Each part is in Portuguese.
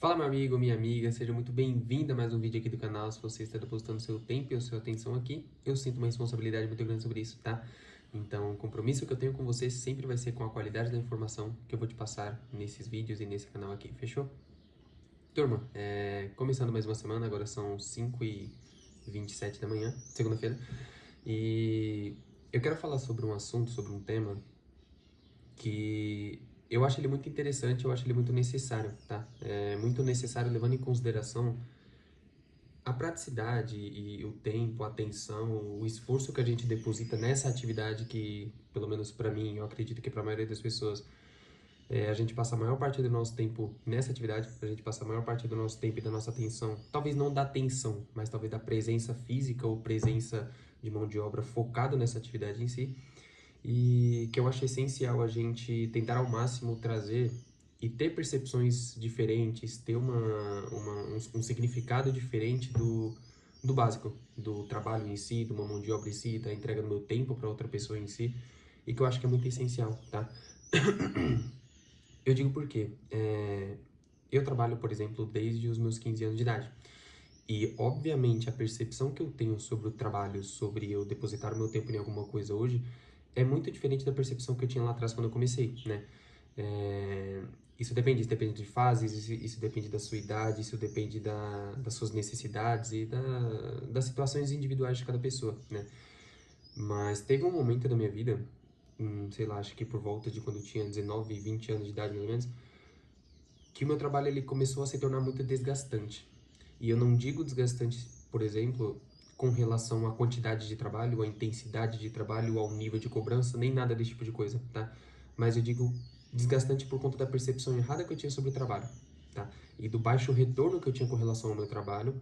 Fala, meu amigo, minha amiga, seja muito bem-vindo a mais um vídeo aqui do canal. Se você está depositando seu tempo e a sua atenção aqui, eu sinto uma responsabilidade muito grande sobre isso, tá? Então, o compromisso que eu tenho com você sempre vai ser com a qualidade da informação que eu vou te passar nesses vídeos e nesse canal aqui, fechou? Turma, começando mais uma semana, agora são 5h27 da manhã, segunda-feira, e eu quero falar sobre um assunto, sobre um tema que eu acho ele muito interessante, eu acho ele muito necessário, tá? É muito necessário levando em consideração a praticidade e o tempo, a atenção, o esforço que a gente deposita nessa atividade que, pelo menos para mim, eu acredito que para a maioria das pessoas, a gente passa a maior parte do nosso tempo nessa atividade, a gente passa a maior parte do nosso tempo e da nossa atenção, talvez não da atenção, mas talvez da presença física ou presença de mão de obra focado nessa atividade em si, e que eu acho essencial a gente tentar ao máximo trazer e ter percepções diferentes, ter um significado diferente do básico, do trabalho em si, de uma mão de obra em si, da entrega do meu tempo para outra pessoa em si, e que eu acho que é muito essencial, tá? Eu digo por quê? Eu trabalho, por exemplo, desde os meus 15 anos de idade. E, obviamente, a percepção que eu tenho sobre o trabalho, sobre eu depositar o meu tempo em alguma coisa hoje, é muito diferente da percepção que eu tinha lá atrás quando eu comecei, né? É, isso depende de fases, isso depende da sua idade, isso depende das suas necessidades e das situações individuais de cada pessoa, né? Mas teve um momento da minha vida, sei lá, acho que por volta de quando eu tinha 19, 20 anos de idade, mais ou menos, que o meu trabalho ele começou a se tornar muito desgastante. E eu não digo desgastante, por exemplo, com relação à quantidade de trabalho, à intensidade de trabalho, ao nível de cobrança, nem nada desse tipo de coisa, tá? Mas eu digo desgastante por conta da percepção errada que eu tinha sobre o trabalho, tá? E do baixo retorno que eu tinha com relação ao meu trabalho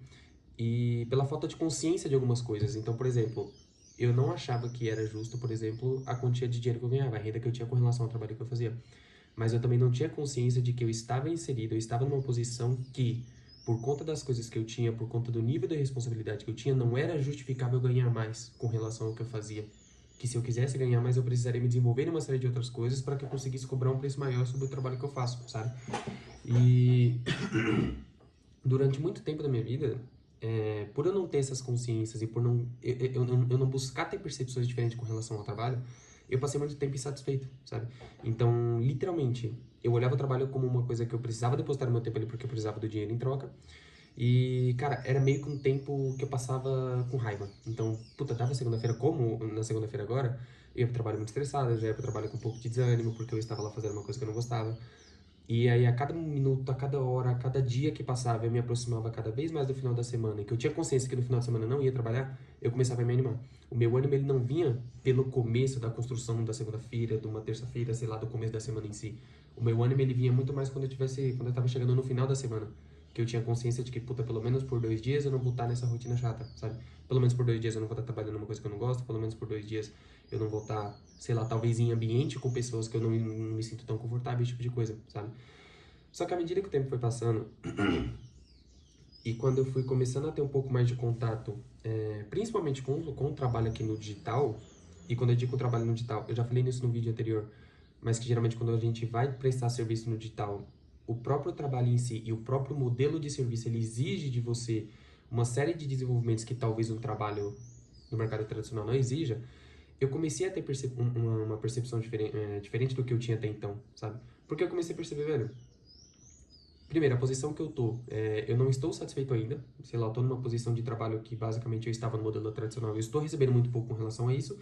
e pela falta de consciência de algumas coisas. Então, por exemplo, eu não achava que era justo, por exemplo, a quantia de dinheiro que eu ganhava, a renda que eu tinha com relação ao trabalho que eu fazia. Mas eu também não tinha consciência de que eu estava inserido, eu estava numa posição que, por conta das coisas que eu tinha, por conta do nível de responsabilidade que eu tinha, não era justificável ganhar mais com relação ao que eu fazia. Que se eu quisesse ganhar mais, eu precisaria me desenvolver em uma série de outras coisas para que eu conseguisse cobrar um preço maior sobre o trabalho que eu faço, sabe? E durante muito tempo da minha vida, por eu não ter essas consciências e por eu não buscar ter percepções diferentes com relação ao trabalho, eu passei muito tempo insatisfeito, sabe? Então, literalmente, eu olhava o trabalho como uma coisa que eu precisava depositar no meu tempo ali porque eu precisava do dinheiro em troca. E, cara, era meio que um tempo que eu passava com raiva. Então, puta, dava segunda-feira, como na segunda-feira agora, eu ia pro trabalho muito estressado, eu já ia pro trabalho com um pouco de desânimo, porque eu estava lá fazendo uma coisa que eu não gostava. E aí, a cada minuto, a cada hora, a cada dia que passava, eu me aproximava cada vez mais do final da semana, e que eu tinha consciência que no final de semana eu não ia trabalhar, eu começava a me animar. O meu ânimo, ele não vinha pelo começo da construção da segunda-feira, de uma terça-feira, sei lá, do começo da semana em si. O meu ânimo, ele vinha muito mais quando eu tava chegando no final da semana. Que eu tinha consciência de que, puta, pelo menos por 2 dias eu não vou estar nessa rotina chata, sabe? Pelo menos por 2 dias eu não vou estar trabalhando numa coisa que eu não gosto, pelo menos por 2 dias eu não vou estar, sei lá, talvez em ambiente com pessoas que eu não me sinto tão confortável, esse tipo de coisa, sabe? Só que à medida que o tempo foi passando, e quando eu fui começando a ter um pouco mais de contato, principalmente com o trabalho aqui no digital, e quando eu digo trabalho no digital, eu já falei nisso no vídeo anterior, mas que geralmente quando a gente vai prestar serviço no digital, o próprio trabalho em si e o próprio modelo de serviço, ele exige de você uma série de desenvolvimentos que talvez um trabalho no mercado tradicional não exija, eu comecei a ter uma percepção diferente do que eu tinha até então, sabe? Porque eu comecei a perceber, velho, primeiro, a posição que eu tô, eu não estou satisfeito ainda. Sei lá, eu tô numa posição de trabalho que basicamente eu estava no modelo tradicional. Eu estou recebendo muito pouco com relação a isso.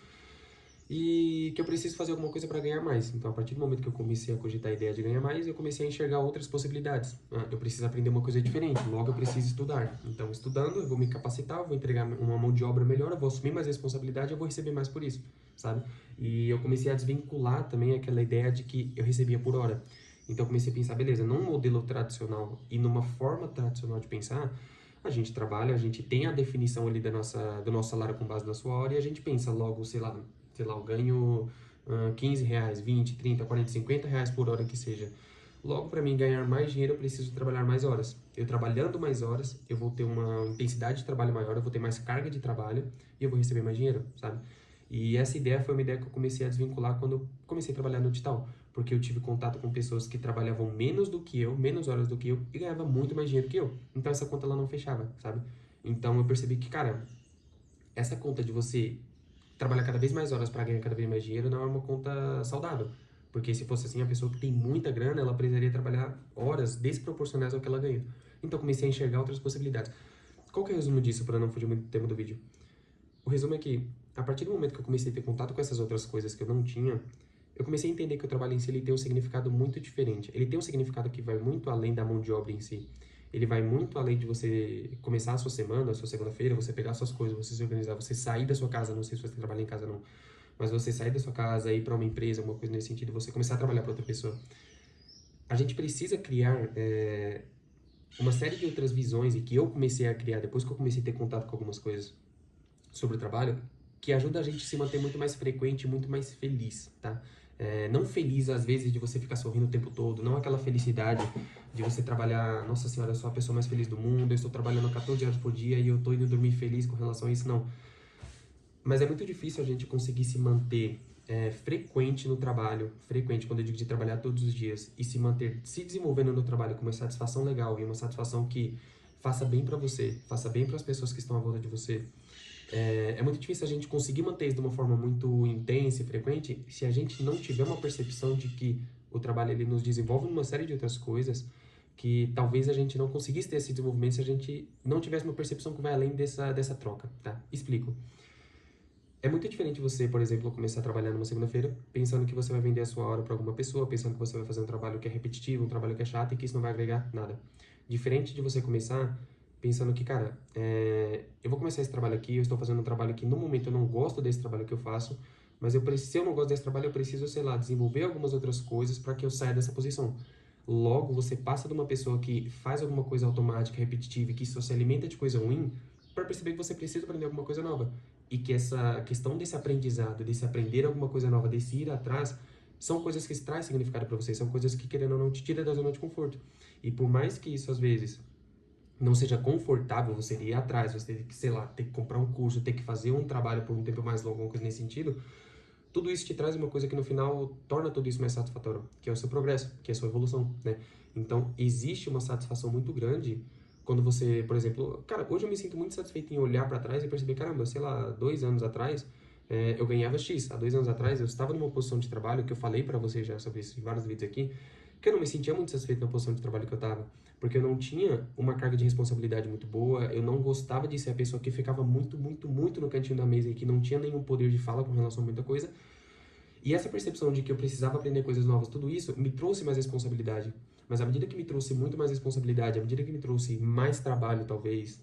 E que eu preciso fazer alguma coisa para ganhar mais. Então, a partir do momento que eu comecei a cogitar a ideia de ganhar mais, eu comecei a enxergar outras possibilidades. Eu preciso aprender uma coisa diferente, logo eu preciso estudar. Então, estudando, eu vou me capacitar, eu vou entregar uma mão de obra melhor, eu vou assumir mais responsabilidade, eu vou receber mais por isso, sabe? E eu comecei a desvincular também aquela ideia de que eu recebia por hora. Então, eu comecei a pensar, beleza, num modelo tradicional e numa forma tradicional de pensar, a gente trabalha, a gente tem a definição ali do nosso salário com base na sua hora e a gente pensa logo, sei lá, eu ganho 15 reais, 20, 30, 40, 50 reais por hora que seja. Logo, para mim ganhar mais dinheiro, eu preciso trabalhar mais horas. Eu trabalhando mais horas, eu vou ter uma intensidade de trabalho maior, eu vou ter mais carga de trabalho e eu vou receber mais dinheiro, sabe? E essa ideia foi uma ideia que eu comecei a desvincular quando eu comecei a trabalhar no digital. porque eu tive contato com pessoas que trabalhavam menos do que eu, menos horas do que eu, e ganhava muito mais dinheiro que eu. Então essa conta ela não fechava, sabe? Então eu percebi que, cara, essa conta de você trabalhar cada vez mais horas para ganhar cada vez mais dinheiro não é uma conta saudável. Porque se fosse assim, a pessoa que tem muita grana, ela precisaria trabalhar horas desproporcionais ao que ela ganha. Então comecei a enxergar outras possibilidades. Qual que é o resumo disso, para não fugir muito do tema do vídeo? O resumo é que, a partir do momento que eu comecei a ter contato com essas outras coisas que eu não tinha, eu comecei a entender que o trabalho em si ele tem um significado muito diferente. Ele tem um significado que vai muito além da mão de obra em si. Ele vai muito além de você começar a sua semana, a sua segunda-feira, você pegar suas coisas, você se organizar, você sair da sua casa, não sei se você trabalha em casa ou não, mas você sair da sua casa, ir para uma empresa, alguma coisa nesse sentido, você começar a trabalhar para outra pessoa. A gente precisa criar uma série de outras visões e que eu comecei a criar depois que eu comecei a ter contato com algumas coisas sobre o trabalho, que ajuda a gente a se manter muito mais frequente, muito mais feliz, tá? Não feliz, às vezes, de você ficar sorrindo o tempo todo, não aquela felicidade de você trabalhar, nossa senhora, eu sou a pessoa mais feliz do mundo, eu estou trabalhando 14 horas por dia e eu estou indo dormir feliz com relação a isso, não. Mas é muito difícil a gente conseguir se manter frequente no trabalho, frequente quando eu digo de trabalhar todos os dias, e se manter se desenvolvendo no trabalho com uma satisfação legal e uma satisfação que faça bem para você, faça bem para as pessoas que estão à volta de você. É muito difícil a gente conseguir manter isso de uma forma muito intensa e frequente se a gente não tiver uma percepção de que o trabalho ele nos desenvolve numa série de outras coisas que talvez a gente não conseguisse ter esse desenvolvimento se a gente não tivesse uma percepção que vai além dessa troca, tá? Explico. É muito diferente você, por exemplo, começar a trabalhar numa segunda-feira pensando que você vai vender a sua hora para alguma pessoa, pensando que você vai fazer um trabalho que é repetitivo, um trabalho que é chato e que isso não vai agregar nada. Diferente de você começar pensando que, cara, eu vou começar esse trabalho aqui, eu estou fazendo um trabalho que no momento eu não gosto desse trabalho que eu faço, mas se eu não gosto desse trabalho, eu preciso, sei lá, desenvolver algumas outras coisas para que eu saia dessa posição. Logo, você passa de uma pessoa que faz alguma coisa automática, repetitiva e que só se alimenta de coisa ruim, para perceber que você precisa aprender alguma coisa nova. E que essa questão desse aprendizado, desse aprender alguma coisa nova, desse ir atrás, são coisas que trazem significado para você, são coisas que, querendo ou não, te tira da zona de conforto. E por mais que isso, às vezes, não seja confortável você ir atrás, você ter que, sei lá, ter que comprar um curso, ter que fazer um trabalho por um tempo mais longo, alguma coisa nesse sentido, tudo isso te traz uma coisa que no final torna tudo isso mais satisfatório, que é o seu progresso, que é a sua evolução, né? Então, existe uma satisfação muito grande quando você, por exemplo, cara, hoje eu me sinto muito satisfeito em olhar para trás e perceber, caramba, sei lá, 2 anos atrás, eu ganhava X. Há 2 anos atrás eu estava numa posição de trabalho, que eu falei para você já sobre isso em vários vídeos aqui, que eu não me sentia muito satisfeito na posição de trabalho que eu estava, porque eu não tinha uma carga de responsabilidade muito boa, eu não gostava de ser a pessoa que ficava muito, muito, muito no cantinho da mesa e que não tinha nenhum poder de fala com relação a muita coisa, e essa percepção de que eu precisava aprender coisas novas, tudo isso me trouxe mais responsabilidade. Mas à medida que me trouxe muito mais responsabilidade, à medida que me trouxe mais trabalho, talvez,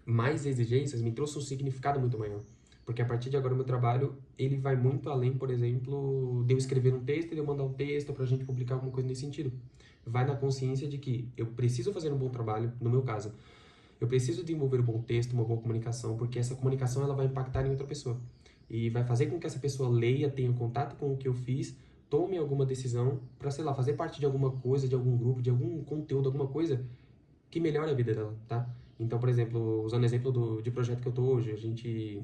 mais exigências, me trouxe um significado muito maior. Porque a partir de agora o meu trabalho, ele vai muito além, por exemplo, de eu escrever um texto e de eu mandar um texto para a gente publicar alguma coisa nesse sentido. Vai na consciência de que eu preciso fazer um bom trabalho, no meu caso. Eu preciso desenvolver um bom texto, uma boa comunicação, porque essa comunicação ela vai impactar em outra pessoa. E vai fazer com que essa pessoa leia, tenha contato com o que eu fiz, tome alguma decisão para, sei lá, fazer parte de alguma coisa, de algum grupo, de algum conteúdo, alguma coisa que melhore a vida dela, tá? Então, por exemplo, usando o exemplo de projeto que eu tô hoje, a gente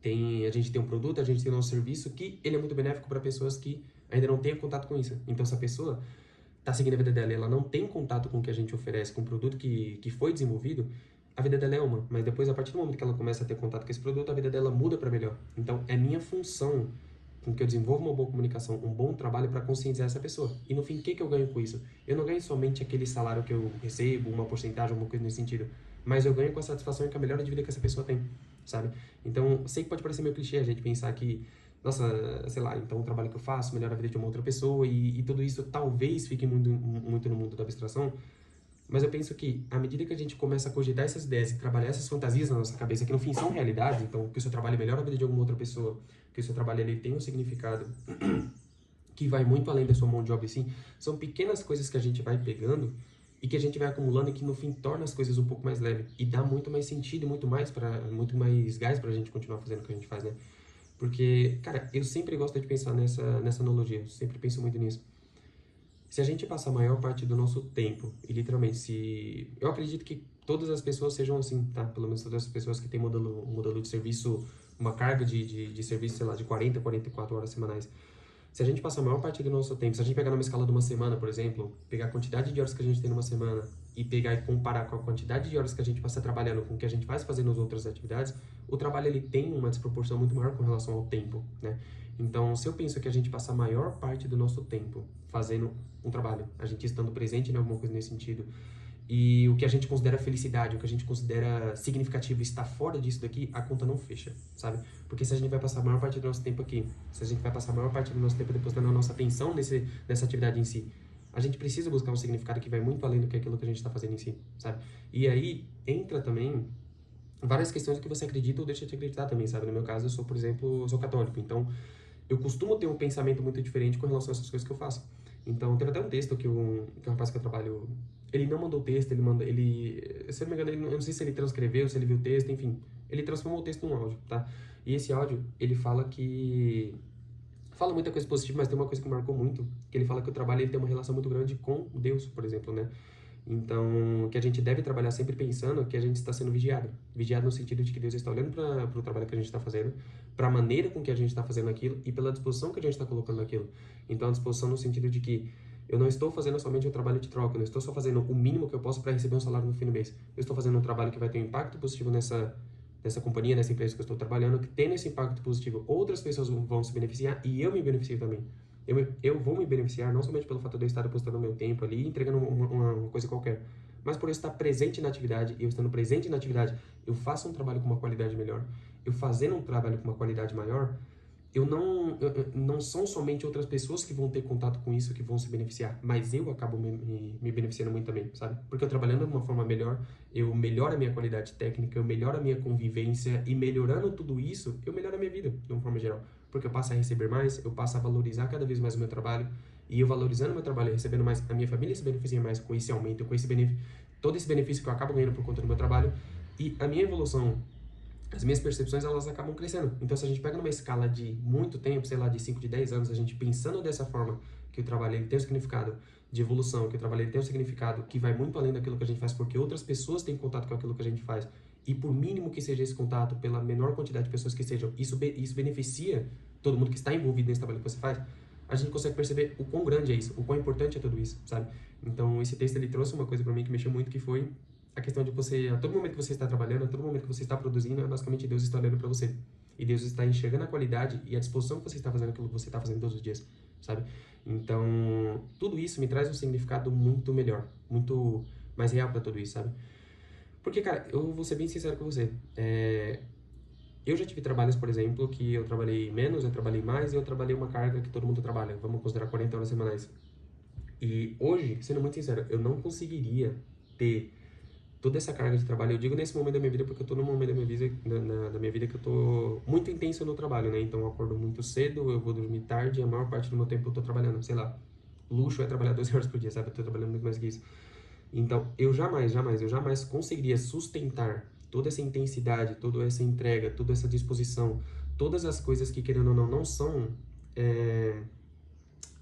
tem um produto, a gente tem um nosso serviço que ele é muito benéfico para pessoas que ainda não têm contato com isso. Então, se a pessoa está seguindo a vida dela e ela não tem contato com o que a gente oferece, com o produto que foi desenvolvido, a vida dela é uma. Mas depois, a partir do momento que ela começa a ter contato com esse produto, a vida dela muda para melhor. Então, é minha função com que eu desenvolva uma boa comunicação, um bom trabalho para conscientizar essa pessoa. E no fim, o que eu ganho com isso? Eu não ganho somente aquele salário que eu recebo, uma porcentagem, alguma coisa nesse sentido, mas eu ganho com a satisfação e com a melhora de vida que essa pessoa tem, sabe? Então, sei que pode parecer meio clichê a gente pensar que, nossa, sei lá, então o trabalho que eu faço melhora a vida de uma outra pessoa e tudo isso talvez fique muito, muito no mundo da abstração, mas eu penso que, à medida que a gente começa a cogitar essas ideias e trabalhar essas fantasias na nossa cabeça, que no fim são realidades, então que o seu trabalho melhora a vida de alguma outra pessoa, que o seu trabalho ali tem um significado que vai muito além da sua mão de obra, assim, são pequenas coisas que a gente vai pegando e que a gente vai acumulando e que no fim torna as coisas um pouco mais leves e dá muito mais sentido e muito mais gás pra gente continuar fazendo o que a gente faz, né? Porque, cara, eu sempre gosto de pensar nessa analogia, eu sempre penso muito nisso. Se a gente passa a maior parte do nosso tempo, e literalmente, se. Eu acredito que todas as pessoas sejam assim, tá? Pelo menos todas as pessoas que têm um modelo de serviço, uma carga de serviço, sei lá, de 40, 44 horas semanais. Se a gente passar a maior parte do nosso tempo, se a gente pegar numa escala de uma semana, por exemplo, pegar a quantidade de horas que a gente tem numa semana e pegar e comparar com a quantidade de horas que a gente passa trabalhando com o que a gente vai fazer nas outras atividades, o trabalho ele tem uma desproporção muito maior com relação ao tempo, né? Então, se eu penso que a gente passa a maior parte do nosso tempo fazendo um trabalho, a gente estando presente em alguma coisa nesse sentido, e o que a gente considera felicidade, o que a gente considera significativo está fora disso daqui, a conta não fecha, sabe? Porque se a gente vai passar a maior parte do nosso tempo aqui, se a gente vai passar a maior parte do nosso tempo depositando a nossa atenção nessa atividade em si, a gente precisa buscar um significado que vai muito além do que aquilo que a gente está fazendo em si, sabe? E aí entra também várias questões do que você acredita ou deixa de acreditar também, sabe? No meu caso, eu sou, por exemplo, eu sou católico, então eu costumo ter um pensamento muito diferente com relação a essas coisas que eu faço. Então, teve até um texto que um rapaz que eu trabalho, ele não mandou o texto, se eu não me engano, eu não sei se ele transcreveu, se ele viu o texto, enfim, ele transformou o texto num áudio, tá? E esse áudio, ele fala muita coisa positiva, mas tem uma coisa que marcou muito, que ele fala que o trabalho ele tem uma relação muito grande com Deus, por exemplo, né? Então, que a gente deve trabalhar sempre pensando que a gente está sendo vigiado. Vigiado no sentido de que Deus está olhando para o trabalho que a gente está fazendo, para a maneira com que a gente está fazendo aquilo e pela disposição que a gente está colocando naquilo. Então, a disposição no sentido de que eu não estou fazendo somente um trabalho de troca, eu não estou só fazendo o mínimo que eu posso para receber um salário no fim do mês. Eu estou fazendo um trabalho que vai ter um impacto positivo nessa companhia, nessa empresa que eu estou trabalhando, que tendo esse impacto positivo, outras pessoas vão se beneficiar e eu me beneficio também. Eu vou me beneficiar não somente pelo fato de eu estar depositando meu tempo ali, entregando uma coisa qualquer, mas por eu estar presente na atividade, e eu estando presente na atividade, eu faço um trabalho com uma qualidade melhor. Eu fazendo um trabalho com uma qualidade maior, não são somente outras pessoas que vão ter contato com isso que vão se beneficiar, mas eu acabo me beneficiando muito também, sabe? Porque eu trabalhando de uma forma melhor, eu melhoro a minha qualidade técnica, eu melhoro a minha convivência e melhorando tudo isso, eu melhoro a minha vida de uma forma geral. Porque eu passo a receber mais, eu passo a valorizar cada vez mais o meu trabalho e eu valorizando o meu trabalho e recebendo mais, a minha família se beneficia mais com esse aumento, com esse benefício, todo esse benefício que eu acabo ganhando por conta do meu trabalho e a minha evolução, as minhas percepções, elas acabam crescendo. Então, se a gente pega numa escala de muito tempo, sei lá, de 5, de 10 anos, a gente pensando dessa forma, que o trabalho ele tem um significado de evolução, que o trabalho ele tem um significado que vai muito além daquilo que a gente faz, porque outras pessoas têm contato com aquilo que a gente faz, e por mínimo que seja esse contato, pela menor quantidade de pessoas que sejam, isso beneficia todo mundo que está envolvido nesse trabalho que você faz, a gente consegue perceber o quão grande é isso, o quão importante é tudo isso, sabe? Então, esse texto ele trouxe uma coisa para mim que mexeu muito, que foi a questão de você, a todo momento que você está trabalhando, a todo momento que você está produzindo, basicamente Deus está olhando para você. E Deus está enxergando a qualidade e a disposição que você está fazendo aquilo que você está fazendo todos os dias, sabe? Então, tudo isso me traz um significado muito melhor, muito mais real para tudo isso, sabe? Porque, cara, eu vou ser bem sincero com você. Eu já tive trabalhos, por exemplo, que eu trabalhei menos, eu trabalhei mais e eu trabalhei uma carga que todo mundo trabalha. Vamos considerar 40 horas semanais. E hoje, sendo muito sincero, eu não conseguiria ter toda essa carga de trabalho. Eu digo nesse momento da minha vida porque eu tô num momento da minha vida, da minha vida que eu tô muito intenso no trabalho, né? Então eu acordo muito cedo, eu vou dormir tarde e a maior parte do meu tempo eu tô trabalhando, sei lá. Luxo é trabalhar 12 horas por dia, sabe? Eu tô trabalhando muito mais que isso. Então, eu jamais conseguiria sustentar toda essa intensidade, toda essa entrega, toda essa disposição, todas as coisas que, querendo ou não, não são,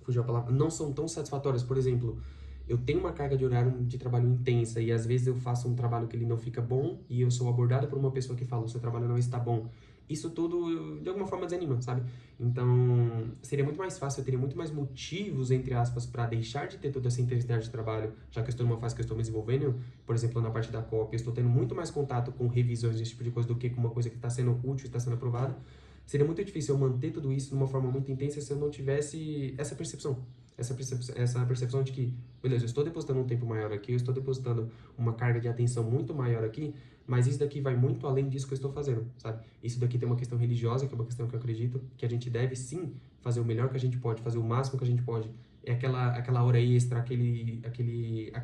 fugiu a palavra, não são tão satisfatórias. Por exemplo, eu tenho uma carga de horário de trabalho intensa e às vezes eu faço um trabalho que ele não fica bom e eu sou abordado por uma pessoa que fala, o seu trabalho não está bom. Isso tudo, de alguma forma, desanima, sabe? Então, seria muito mais fácil, eu teria muito mais motivos, entre aspas, para deixar de ter toda essa intensidade de trabalho, já que eu estou numa fase que eu estou me desenvolvendo, por exemplo, na parte da cópia, eu estou tendo muito mais contato com revisões, esse tipo de coisa, do que com uma coisa que está sendo útil, está sendo aprovada. Seria muito difícil eu manter tudo isso de uma forma muito intensa se eu não tivesse essa percepção de que, beleza, eu estou depositando um tempo maior aqui, eu estou depositando uma carga de atenção muito maior aqui, mas isso daqui vai muito além disso que eu estou fazendo, sabe? Isso daqui tem uma questão religiosa, que é uma questão que eu acredito, que a gente deve sim fazer o melhor que a gente pode, fazer o máximo que a gente pode. É aquela hora extra, aquele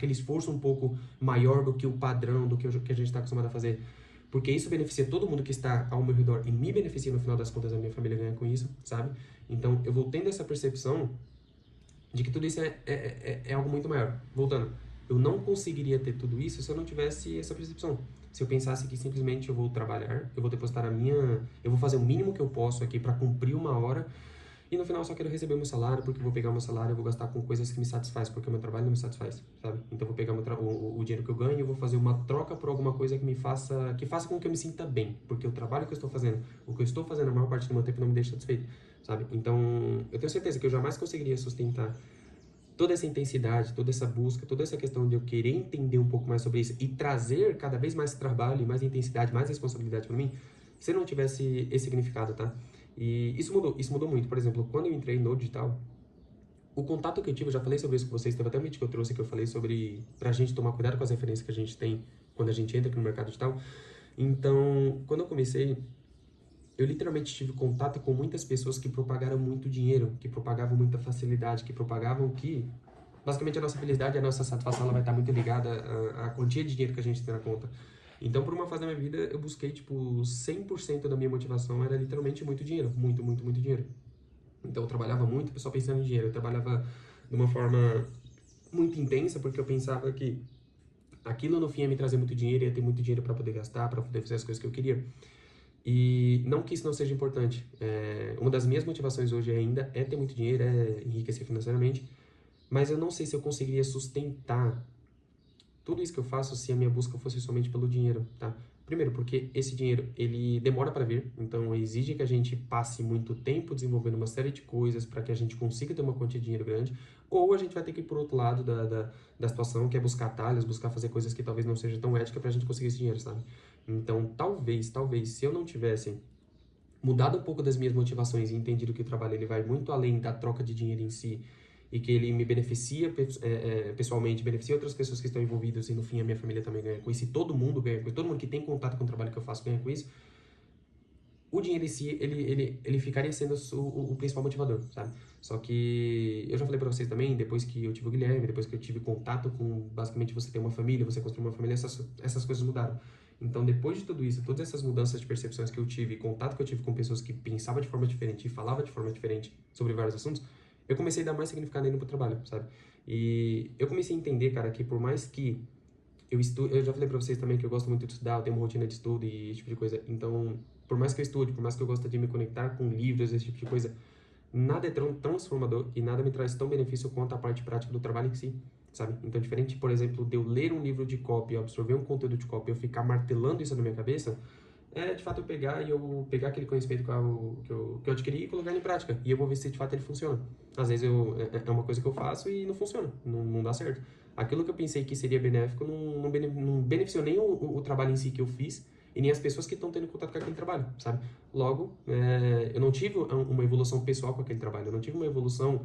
esforço um pouco maior do que o padrão, do que a gente está acostumado a fazer. Porque isso beneficia todo mundo que está ao meu redor e me beneficia no final das contas, a minha família ganha com isso, sabe? Então eu vou tendo essa percepção de que tudo isso é algo muito maior. Voltando, eu não conseguiria ter tudo isso se eu não tivesse essa percepção. Se eu pensasse que simplesmente eu vou trabalhar, eu vou depositar eu vou fazer o mínimo que eu posso aqui para cumprir uma hora E no final eu só quero receber meu salário, porque eu vou pegar meu salário e eu vou gastar com coisas que me satisfaz, porque o meu trabalho não me satisfaz, sabe? Então eu vou pegar o dinheiro que eu ganho e eu vou fazer uma troca por alguma coisa que faça com que eu me sinta bem, porque o trabalho que eu estou fazendo, o que eu estou fazendo a maior parte do meu tempo não me deixa satisfeito, sabe? Então eu tenho certeza que eu jamais conseguiria sustentar toda essa intensidade, toda essa busca, toda essa questão de eu querer entender um pouco mais sobre isso e trazer cada vez mais trabalho, e mais intensidade, mais responsabilidade para mim, se eu não tivesse esse significado, tá? E isso mudou muito. Por exemplo, quando eu entrei no digital, o contato que eu tive, eu já falei sobre isso com vocês, teve até um vídeo que eu trouxe que eu falei sobre pra gente tomar cuidado com as referências que a gente tem quando a gente entra aqui no mercado digital. Então, quando eu comecei, eu literalmente tive contato com muitas pessoas que propagaram muito dinheiro, que propagavam muita facilidade, que propagavam que basicamente a nossa felicidade e a nossa satisfação ela vai estar muito ligada à quantia de dinheiro que a gente tem na conta. Então, por uma fase da minha vida, eu busquei, tipo, 100% da minha motivação era literalmente muito dinheiro, muito dinheiro. Então, eu trabalhava muito, o pessoal pensando em dinheiro, eu trabalhava de uma forma muito intensa, porque eu pensava que aquilo no fim ia me trazer muito dinheiro, ia ter muito dinheiro para poder gastar, para poder fazer as coisas que eu queria. E não que isso não seja importante. Uma das minhas motivações hoje ainda é ter muito dinheiro, é enriquecer financeiramente, mas eu não sei se eu conseguiria sustentar tudo isso que eu faço se a minha busca fosse somente pelo dinheiro, tá? Primeiro, porque esse dinheiro, ele demora para vir, então exige que a gente passe muito tempo desenvolvendo uma série de coisas para que a gente consiga ter uma quantia de dinheiro grande, ou a gente vai ter que ir por outro lado da situação, que é buscar atalhos, buscar fazer coisas que talvez não sejam tão éticas para a gente conseguir esse dinheiro, sabe? Então, talvez, se eu não tivesse mudado um pouco das minhas motivações e entendido que o trabalho ele vai muito além da troca de dinheiro em si e que ele me beneficia pessoalmente, beneficia outras pessoas que estão envolvidas e no fim a minha família também ganha com isso e todo mundo ganha com isso, todo mundo que tem contato com o trabalho que eu faço ganha com isso, o dinheiro em si, ele ficaria sendo o principal motivador, sabe? Só que eu já falei pra vocês também, depois que eu tive o Guilherme, depois que eu tive contato com, basicamente, você ter uma família, você construir uma família, essas coisas mudaram. Então, depois de tudo isso, todas essas mudanças de percepções que eu tive, contato que eu tive com pessoas que pensavam de forma diferente e falavam de forma diferente sobre vários assuntos, eu comecei a dar mais significado ainda pro trabalho, sabe? E eu comecei a entender, cara, que por mais que eu já falei pra vocês também que eu gosto muito de estudar, eu tenho uma rotina de estudo e esse tipo de coisa. Então, por mais que eu estude, por mais que eu goste de me conectar com livros, esse tipo de coisa, nada é tão transformador e nada me traz tão benefício quanto a parte prática do trabalho em si, sabe? Então, diferente, por exemplo, de eu ler um livro de copy, absorver um conteúdo de copy, eu ficar martelando isso na minha cabeça, é de fato eu pegar e eu pegar aquele conhecimento que eu adquiri e colocar em prática. E eu vou ver se de fato ele funciona. Às vezes é uma coisa que eu faço e não funciona, não dá certo. Aquilo que eu pensei que seria benéfico não beneficiou nem o trabalho em si que eu fiz e nem as pessoas que estão tendo contato com aquele trabalho, sabe? Logo, eu não tive uma evolução pessoal com aquele trabalho, eu não tive uma evolução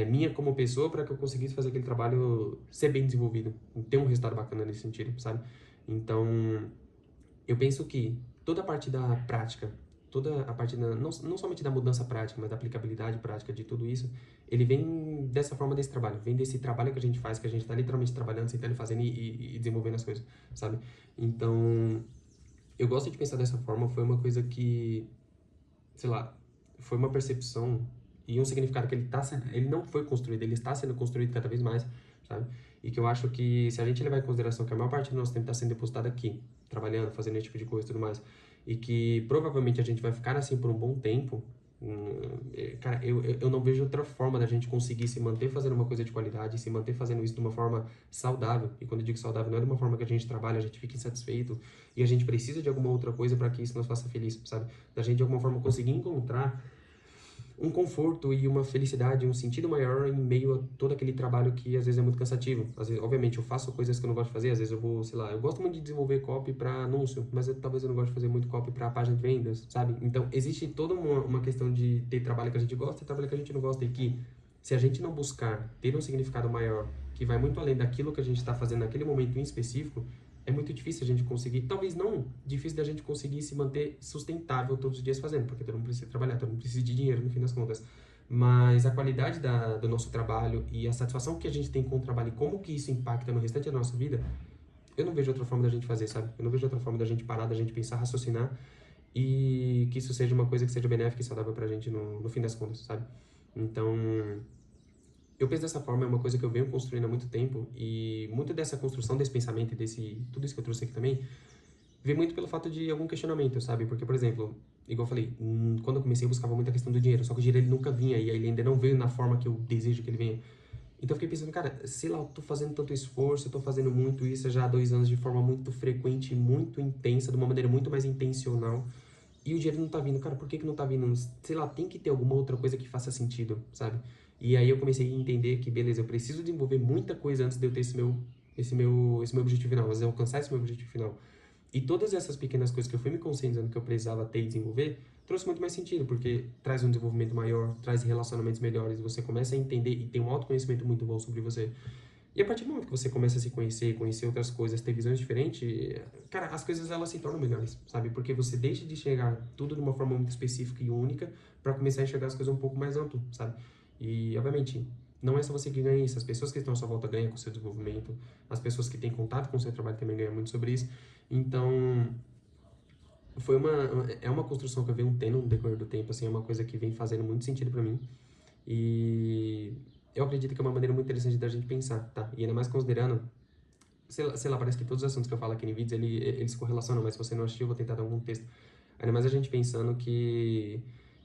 minha como pessoa para que eu conseguisse fazer aquele trabalho ser bem desenvolvido, ter um resultado bacana nesse sentido, sabe? Então, eu penso que toda a parte da prática, toda a parte não somente da mudança prática, mas da aplicabilidade prática de tudo isso, ele vem dessa forma desse trabalho, vem desse trabalho que a gente faz, que a gente está literalmente trabalhando, sentando e fazendo e desenvolvendo as coisas, sabe? Então, eu gosto de pensar dessa forma, foi uma coisa que, sei lá, foi uma percepção e um significado que ele não foi construído, ele está sendo construído cada vez mais, sabe? E que eu acho que se a gente levar em consideração que a maior parte do nosso tempo está sendo depositado aqui, trabalhando, fazendo esse tipo de coisa e tudo mais, e que provavelmente a gente vai ficar assim por um bom tempo, cara, eu não vejo outra forma da gente conseguir se manter fazendo uma coisa de qualidade, se manter fazendo isso de uma forma saudável. E quando eu digo saudável, não é de uma forma que a gente trabalha, a gente fica insatisfeito e a gente precisa de alguma outra coisa para que isso nos faça feliz, sabe? Da gente de alguma forma conseguir encontrar um conforto e uma felicidade, um sentido maior em meio a todo aquele trabalho que às vezes é muito cansativo. Às vezes, obviamente, eu faço coisas que eu não gosto de fazer, às vezes eu vou, sei lá, eu gosto muito de desenvolver copy para anúncio, mas talvez eu não goste de fazer muito copy para página de vendas, sabe? Então, existe toda uma questão de ter trabalho que a gente gosta e trabalho que a gente não gosta, e que se a gente não buscar ter um significado maior, que vai muito além daquilo que a gente está fazendo naquele momento em específico, é muito difícil a gente conseguir, talvez não difícil da gente conseguir se manter sustentável todos os dias fazendo, porque todo mundo precisa trabalhar, todo mundo precisa de dinheiro no fim das contas. Mas a qualidade do nosso trabalho e a satisfação que a gente tem com o trabalho e como que isso impacta no restante da nossa vida, eu não vejo outra forma da gente fazer, sabe? Eu não vejo outra forma da gente parar, da gente pensar, raciocinar e que isso seja uma coisa que seja benéfica e saudável pra gente no fim das contas, sabe? Então, eu penso dessa forma, é uma coisa que eu venho construindo há muito tempo e muito dessa construção desse pensamento e tudo isso que eu trouxe aqui também, vem muito pelo fato de algum questionamento, sabe? Porque, por exemplo, igual eu falei, quando eu comecei eu buscava muito a questão do dinheiro, só que o dinheiro ele nunca vinha, e aí ele ainda não veio na forma que eu desejo que ele venha. Então eu fiquei pensando, cara, sei lá, eu tô fazendo tanto esforço, eu tô fazendo muito isso já há 2 anos de forma muito frequente, muito intensa, de uma maneira muito mais intencional, e o dinheiro não tá vindo. Cara, por que que não tá vindo? Sei lá, tem que ter alguma outra coisa que faça sentido, sabe? E aí eu comecei a entender que, beleza, eu preciso desenvolver muita coisa antes de eu ter esse meu objetivo final, antes de eu alcançar esse meu objetivo final. E todas essas pequenas coisas que eu fui me conscientizando que eu precisava ter e desenvolver, trouxe muito mais sentido, porque traz um desenvolvimento maior, traz relacionamentos melhores, você começa a entender e tem um autoconhecimento muito bom sobre você. E a partir do momento que você começa a se conhecer, conhecer outras coisas, ter visões diferentes, cara, as coisas elas se tornam melhores, sabe? Porque você deixa de enxergar tudo de uma forma muito específica e única para começar a enxergar as coisas um pouco mais amplo, sabe? E, obviamente, não é só você que ganha isso, as pessoas que estão à sua volta ganham com o seu desenvolvimento, as pessoas que têm contato com o seu trabalho também ganham muito sobre isso. Então, é uma construção que eu venho tendo no decorrer do tempo, assim, é uma coisa que vem fazendo muito sentido para mim. E eu acredito que é uma maneira muito interessante da gente pensar, tá? E ainda mais considerando, sei lá, parece que todos os assuntos que eu falo aqui em vídeos, eles se correlacionam, mas se você não assistiu, eu vou tentar dar algum texto. Ainda mais a gente pensando que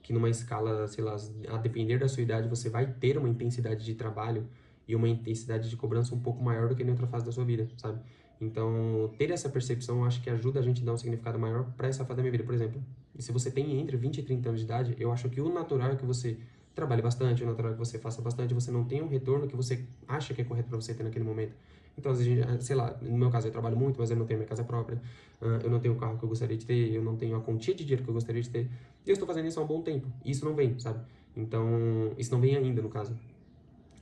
numa escala, sei lá, a depender da sua idade, você vai ter uma intensidade de trabalho e uma intensidade de cobrança um pouco maior do que em outra fase da sua vida, sabe? Então, ter essa percepção, eu acho que ajuda a gente a dar um significado maior para essa fase da minha vida. Por exemplo, se você tem entre 20 e 30 anos de idade, eu acho que o natural é que você trabalhe bastante, o natural é que você faça bastante, você não tenha um retorno que você acha que é correto para você ter naquele momento. Então, às vezes, sei lá, no meu caso eu trabalho muito, mas eu não tenho minha casa própria, eu não tenho o carro que eu gostaria de ter, eu não tenho a quantia de dinheiro que eu gostaria de ter, e eu estou fazendo isso há um bom tempo, e isso não vem, sabe? Então, isso não vem ainda, no caso.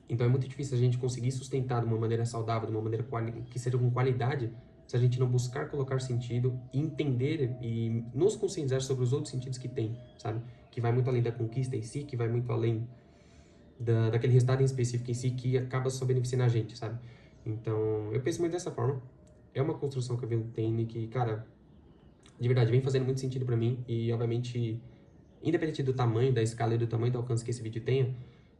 Então é muito difícil a gente conseguir sustentar de uma maneira saudável, de uma maneira que seja com qualidade, se a gente não buscar colocar sentido, entender e nos conscientizar sobre os outros sentidos que tem, sabe? Que vai muito além da conquista em si, que vai muito além daquele resultado em específico em si, que acaba só beneficiando a gente, sabe? Então, eu penso muito dessa forma. É uma construção que eu venho tendo e que, cara, de verdade, vem fazendo muito sentido pra mim. E, obviamente, independente do tamanho, da escala e do tamanho do alcance que esse vídeo tenha,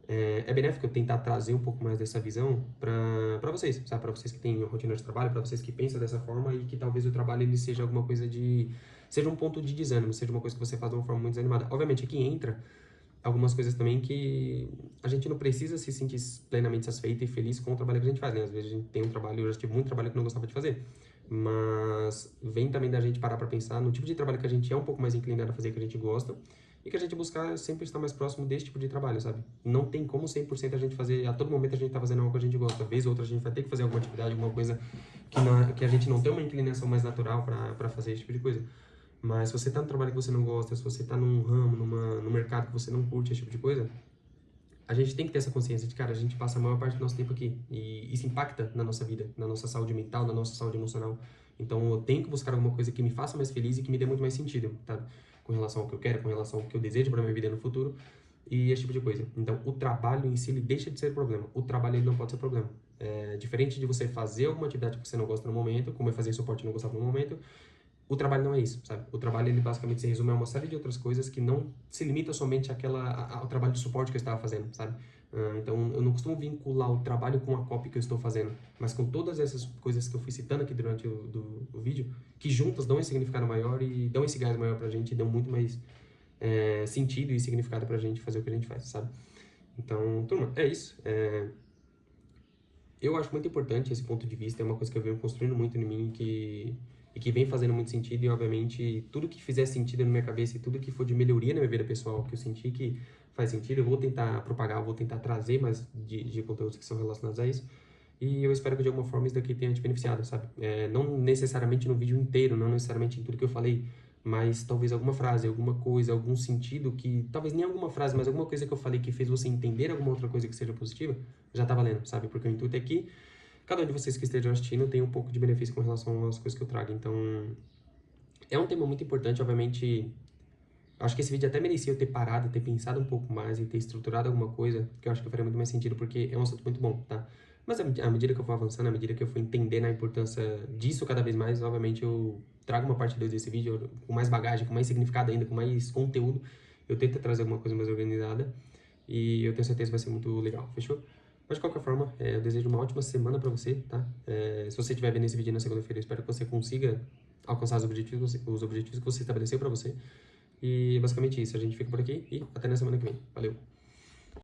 é benéfico eu tentar trazer um pouco mais dessa visão para vocês, sabe? Para vocês que têm rotina de trabalho, para vocês que pensam dessa forma e que talvez o trabalho ele seja alguma coisa de... seja um ponto de desânimo, seja uma coisa que você faz de uma forma muito desanimada. Obviamente, aqui entra algumas coisas também que a gente não precisa se sentir plenamente satisfeito e feliz com o trabalho que a gente faz, né? Às vezes a gente tem um trabalho, eu já tive muito trabalho que eu não gostava de fazer, mas vem também da gente parar para pensar no tipo de trabalho que a gente é um pouco mais inclinado a fazer, que a gente gosta, e que a gente buscar sempre estar mais próximo desse tipo de trabalho, sabe? Não tem como 100% a gente fazer, a todo momento a gente tá fazendo algo que a gente gosta, vez ou outra a gente vai ter que fazer alguma atividade, alguma coisa que a gente não tem uma inclinação mais natural para fazer esse tipo de coisa. Mas se você tá num trabalho que você não gosta, se você tá num ramo, num mercado que você não curte esse tipo de coisa, a gente tem que ter essa consciência de, cara, a gente passa a maior parte do nosso tempo aqui. E isso impacta na nossa vida, na nossa saúde mental, na nossa saúde emocional. Então eu tenho que buscar alguma coisa que me faça mais feliz e que me dê muito mais sentido, tá? Com relação ao que eu quero, com relação ao que eu desejo para minha vida no futuro e esse tipo de coisa. Então o trabalho em si, ele deixa de ser problema. O trabalho, ele não pode ser problema. É diferente de você fazer alguma atividade que você não gosta no momento, como é fazer suporte e não gostava no momento, o trabalho não é isso, sabe? O trabalho, ele basicamente se resume a uma série de outras coisas que não se limita somente ao trabalho de suporte que eu estava fazendo, sabe? Então, eu não costumo vincular o trabalho com a copy que eu estou fazendo, mas com todas essas coisas que eu fui citando aqui durante o vídeo, que juntas dão esse significado maior e dão esse gás maior pra gente e dão muito mais sentido e significado pra gente fazer o que a gente faz, sabe? Então, turma, é isso. Eu acho muito importante esse ponto de vista, é uma coisa que eu venho construindo muito em mim e que vem fazendo muito sentido e, obviamente, tudo que fizer sentido na minha cabeça e tudo que for de melhoria na minha vida pessoal, que eu senti que faz sentido, eu vou tentar propagar, eu vou tentar trazer mais de conteúdos que são relacionados a isso. E eu espero que de alguma forma isso daqui tenha te beneficiado, sabe? Não necessariamente no vídeo inteiro, não necessariamente em tudo que eu falei, mas talvez alguma frase, alguma coisa, algum sentido que, talvez nem alguma frase, mas alguma coisa que eu falei que fez você entender alguma outra coisa que seja positiva, já tá valendo, sabe? Porque o intuito é que cada um de vocês que estejam assistindo tem um pouco de benefício com relação às coisas que eu trago. Então, é um tema muito importante, obviamente. Acho que esse vídeo até merecia eu ter parado, ter pensado um pouco mais e ter estruturado alguma coisa, que eu acho que faria muito mais sentido, porque é um assunto muito bom, tá? Mas à medida que eu for avançando, à medida que eu for entendendo a importância disso cada vez mais, obviamente eu trago uma parte 2 desse vídeo com mais bagagem, com mais significado ainda, com mais conteúdo. Eu tento trazer alguma coisa mais organizada e eu tenho certeza que vai ser muito legal, fechou? Mas de qualquer forma, eu desejo uma ótima semana pra você, tá? Se você estiver vendo esse vídeo na segunda-feira, eu espero que você consiga alcançar os objetivos que você estabeleceu pra você. E basicamente isso, a gente fica por aqui e até na semana que vem. Valeu!